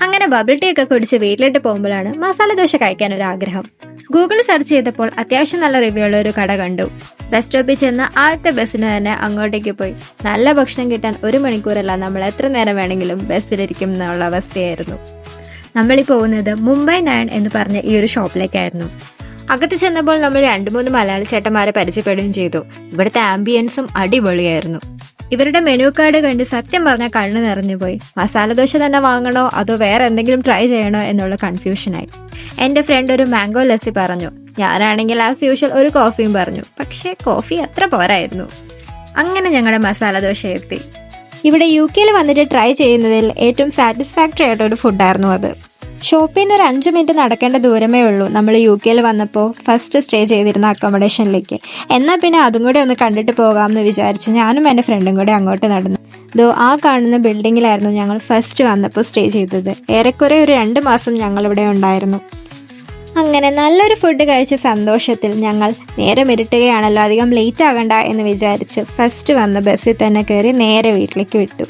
അങ്ങനെ bubble tea ഒക്കെ കുടിച്ച് വീട്ടിലിട്ട് പോകുമ്പോഴാണ് മസാല ദോശ കഴിക്കാൻ ഒരു ആഗ്രഹം. ഗൂഗിൾ സെർച്ച് ചെയ്തപ്പോൾ അത്യാവശ്യം നല്ല റിവ്യൂ ഉള്ള ഒരു കട കണ്ടു. ബസ് സ്റ്റോപ്പിൽ ചെന്ന് ആദ്യത്തെ ബസ്സിന് തന്നെ അങ്ങോട്ടേക്ക് പോയി. നല്ല ഭക്ഷണം കിട്ടാൻ 1 മണിക്കൂറല്ല, നമ്മൾ എത്ര നേരം വേണമെങ്കിലും ബസ്സിലിരിക്കും എന്നുള്ള അവസ്ഥയായിരുന്നു. നമ്മളീ പോകുന്നത് മുംബൈ 9 എന്ന് പറഞ്ഞ ഈ ഒരു ഷോപ്പിലേക്കായിരുന്നു. അകത്ത് ചെന്നപ്പോൾ നമ്മൾ 2-3 മലയാളി ചേട്ടന്മാരെ പരിചയപ്പെടുകയും ചെയ്തു. ഇവിടുത്തെ ആംബിയൻസും അടിപൊളിയായിരുന്നു. ഇവരുടെ മെനു കാർഡ് കണ്ട് സത്യം പറഞ്ഞാൽ കണ്ണു നിറഞ്ഞു പോയി. മസാല ദോശ തന്നെ വാങ്ങണോ അതോ വേറെ എന്തെങ്കിലും ട്രൈ ചെയ്യണോ എന്നുള്ള കൺഫ്യൂഷനായി. എൻ്റെ ഫ്രണ്ട് ഒരു മാംഗോ ലസ്സി പറഞ്ഞു. ഞാനാണെങ്കിൽ ആസ് യൂഷ്വൽ ഒരു കോഫിയും പറഞ്ഞു. പക്ഷേ കോഫി അത്ര പോരായിരുന്നു. അങ്ങനെ ഞങ്ങളുടെ മസാല ദോശ എത്തി. ഇവിടെ UK വന്നിട്ട് ട്രൈ ചെയ്യുന്നതിൽ ഏറ്റവും സാറ്റിസ്ഫാക്ടറി ആയിട്ടൊരു ഫുഡായിരുന്നു അത്. ഷോപ്പിൽ നിന്ന് ഒരു 5 മിനിറ്റ് നടക്കേണ്ട ദൂരമേ ഉള്ളൂ നമ്മൾ UK വന്നപ്പോൾ ഫസ്റ്റ് സ്റ്റേ ചെയ്തിരുന്ന അക്കോമഡേഷനിലേക്ക്. എന്നാൽ പിന്നെ അതും കൂടെ ഒന്ന് കണ്ടിട്ട് പോകാമെന്ന് വിചാരിച്ച് ഞാനും എൻ്റെ ഫ്രണ്ടും കൂടെ അങ്ങോട്ട് നടന്നു. ആ കാണുന്ന ബിൽഡിങ്ങിലായിരുന്നു ഞങ്ങൾ ഫസ്റ്റ് വന്നപ്പോൾ സ്റ്റേ ചെയ്തത്. ഏറെക്കുറെ ഒരു 2 മാസം ഞങ്ങളിവിടെ ഉണ്ടായിരുന്നു. അങ്ങനെ നല്ലൊരു ഫുഡ് കഴിച്ച സന്തോഷത്തിൽ ഞങ്ങൾ നേരം ഇരുട്ടുകയാണല്ലോ, അധികം ലേറ്റ് ആകണ്ട എന്ന് വിചാരിച്ച് ഫസ്റ്റ് വന്ന ബസ്സിൽ തന്നെ കയറി നേരെ വീട്ടിലേക്ക് വിട്ടു.